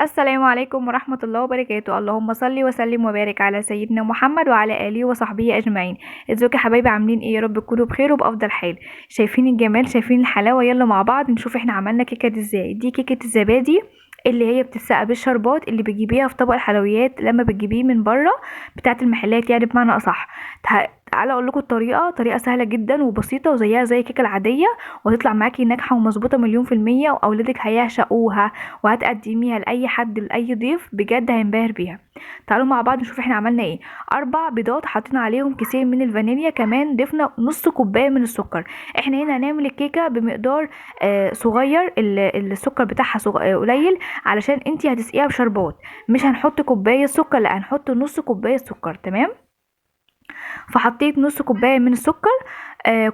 السلام عليكم ورحمة الله وبركاته. اللهم صل وسلم وبارك على سيدنا محمد وعلى آله وصحبه أجمعين. ازيكم يا حبايبي، عاملين ايه؟ يا رب تكونوا بخير وبأفضل حال. شايفين الجمال، شايفين الحلاوة؟ يلا مع بعض نشوف احنا عملنا كيكة دي ازاي. دي كيكة الزبادي اللي هي بتتسقى بالشربات اللي بتجيبيها في طبق الحلويات لما بتجيبيه من بره، بتاعة المحلات يعني بمعنى أصح. تعالى اقول لكم الطريقه. طريقه سهله جدا وبسيطه وزيها زي الكيكه العاديه، وهتطلع معاكي ناجحه ومظبوطه مليون في الميه، واولادك هيعشقوها وهتقدميها لاي حد لاي ضيف بجد هينبهر بيها. تعالوا مع بعض نشوف احنا عملنا ايه. 4 بيضات حطينا عليهم كيسين من الفانيليا، كمان ضفنا نص كوبايه من السكر. احنا هنا هنعمل الكيكه بمقدار صغير، السكر بتاعها قليل، علشان انتي هتسقيها بشربات. مش هنحط كوبايه سكر، لا هنحط نص كوبايه سكر. تمام. فحطيت نص كوبايه من السكر،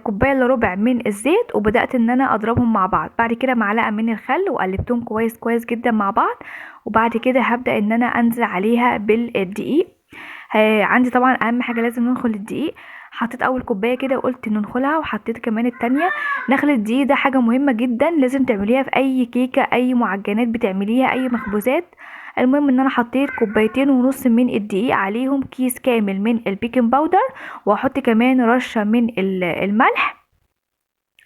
كوبايه الا ربع من الزيت، وبدات ان انا اضربهم مع بعض. بعد كده معلقه من الخل وقلبتهم كويس كويس جدا مع بعض. وبعد كده هبدا ان انا انزل عليها بالدقيق. عندي طبعا اهم حاجه لازم ننخل الدقيق. حطيت اول كوبايه كده وقلت ننخلها، وحطيت كمان التانية. نخل الدقيق ده حاجه مهمه جدا لازم تعمليها في اي كيكه، اي معجنات بتعمليها، اي مخبوزات. المهم ان انا حطيت كوبايتين ونص من الدقيق، عليهم كيس كامل من البيكنج باودر، واحط كمان رشه من الملح.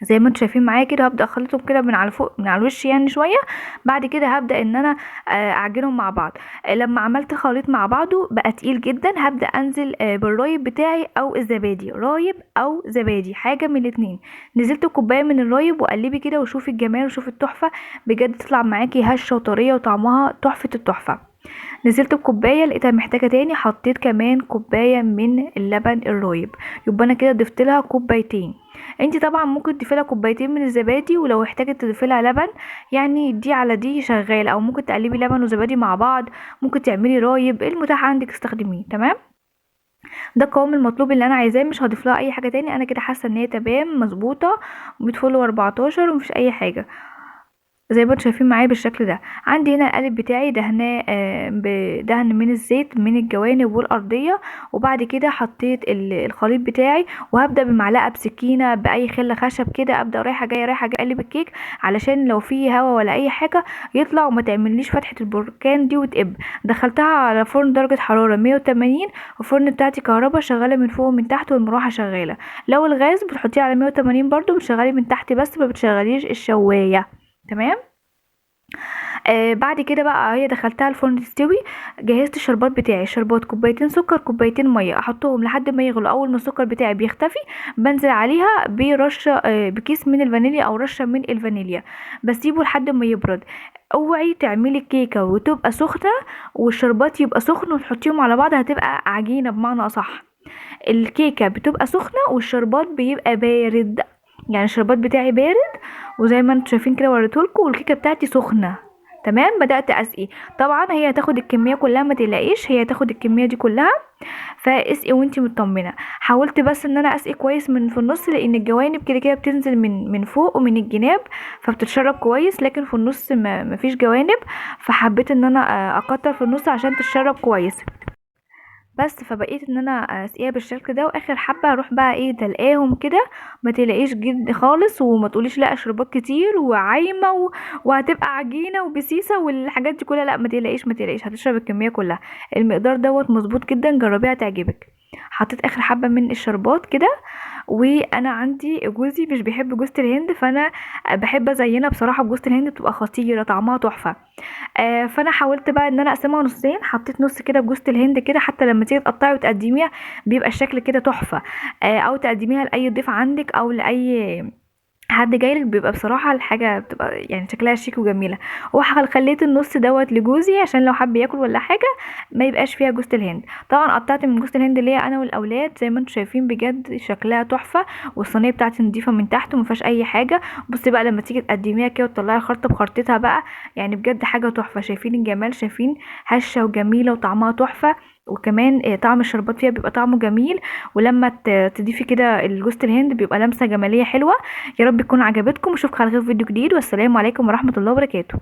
زي ما انتم شايفين معايا كده، هبدا اخلطهم كده من على فوق من على الوش يعني شويه. بعد كده هبدا ان انا اعجنهم مع بعض. لما عملت الخليط مع بعضه بقى تقيل جدا، هبدا انزل بالرايب بتاعي او الزبادي، رايب او زبادي حاجه من الاتنين. نزلت كوبايه من الرايب وقلبي كده وشوفي الجمال وشوفي التحفه. بجد تطلع معاكي هشه وطريه وطعمها تحفه التحفه. نزلت بكوبايه لقيتها محتاجه تاني، حطيت كمان كوبايه من اللبن الرايب. يبقى انا كده ضفت لها كوبايتين. انتي طبعا ممكن تضيفي لها كوبايتين من الزبادي، ولو احتاجت تضيفي لها لبن يعني دي على دي شغال، او ممكن تقلبي لبن وزبادي مع بعض. ممكن تعملي رايب، ايه المتاح عندك استخدميه. تمام. ده القوام المطلوب اللي انا عايزاه، مش هضيف لها اي حاجه تاني. انا كده حاسه ان هي تمام مظبوطه، 100 فل 14 ومفيش اي حاجه. زي ما انتم شايفين معايا بالشكل ده. عندي هنا القالب بتاعي دهناه بدهن من الزيت من الجوانب والارضيه. وبعد كده حطيت الخليط بتاعي، وهبدا بمعلقه بسكينه باي خله خشب كده، ابدا رايحه جايه رايحه جايه اقلب الكيك، علشان لو فيه هوا ولا اي حاجه يطلع وما تعمليش فتحه البركان دي وتقب. دخلتها على فرن درجه حراره 180، والفرن بتاعتي كهربا شغاله من فوق ومن تحت، والمروحه شغاله. لو الغاز بتحطيه على 180 برضو، بتشغلي من تحت بس ما بتشغليش الشوايه. تمام. بعد كده بقى هي دخلتها الفرن تستوي. جهزت الشربات بتاعي، الشربات كوبايتين سكر كوبايتين ميه، احطهم لحد ما يغلوا. اول ما السكر بتاعي بيختفي بنزل عليها برشه بكيس من الفانيليا او رشه من الفانيليا، بسيبه لحد ما يبرد. اوعي تعملي الكيكه وتبقى سخنه والشربات يبقى سخن وتحطيهم على بعض، هتبقى عجينه بمعنى اصح. الكيكه بتبقى سخنه والشربات بيبقى بارد، يعني الشربات بتاعي بارد، وزي ما انتم شايفين كده وريتهولكم، والكيكه بتاعتي سخنه. تمام. بدات اسقي. طبعا هي هتاخد الكميه كلها، ما تقلقيش، هي هتاخد الكميه دي كلها. فاسقي وانتي مطمنه. حاولت بس ان انا اسقي كويس من في النص، لان الجوانب كده كده بتنزل من فوق ومن الجناب، فبتتشرب كويس، لكن في النص ما فيش جوانب. فحبيت ان انا اكتر في النص عشان تتشرب كويس. بس فبقيت ان انا اسقيها بالشكل ده، واخر حبه اروح بقى ايه دلقاهم كده. ما تلاقيش جد خالص، وما تقوليش لا شربات كتير وعايمه وهتبقى عجينه وبسيسه والحاجات دي كلها. لا ما تلاقيش ما تلاقيش، هتشرب الكميه كلها. المقدار دوت مظبوط جدا، جربيها تعجبك. حطيت اخر حبه من الشربات كده. وانا عندي جوزي مش بيحب جوزة الهند، فانا بحب ازينها بصراحه بجوزة الهند، بتبقى خطيره طعمها تحفه. فانا حاولت بقى ان انا اقسمها نصين، حطيت نص كده بجوزة الهند كده، حتى لما تيجي تقطعي وتقدميها بيبقى الشكل كده تحفه. او تقدميها لاي ضيف عندك او لاي حد جايلك، بيبقى بصراحة الحاجة بتبقى يعني شكلها شيك وجميلة. خليت النص دوت لجوزي عشان لو حب ياكل ولا حاجة ما يبقاش فيها جوز الهند. طبعا قطعت من جوز الهند ليا انا والاولاد، زي ما انتم شايفين بجد شكلها تحفة. والصينية بتاعتي نضيفة من تحت وما فيهاش اي حاجة. بصي بقى لما تيجي تقدميها كده وتطلعي الخرطة بخرطتها بقى، يعني بجد حاجة تحفة. شايفين الجمال؟ شايفين هشة وجميلة وطعمها تحفة. وكمان طعم الشربات فيها بيبقى طعمه جميل. ولما تضيفي كده الجوز الهند بيبقى لمسة جمالية حلوة. يا رب تكون عجبتكم، واشوفكم على خير في فيديو جديد، والسلام عليكم ورحمة الله وبركاته.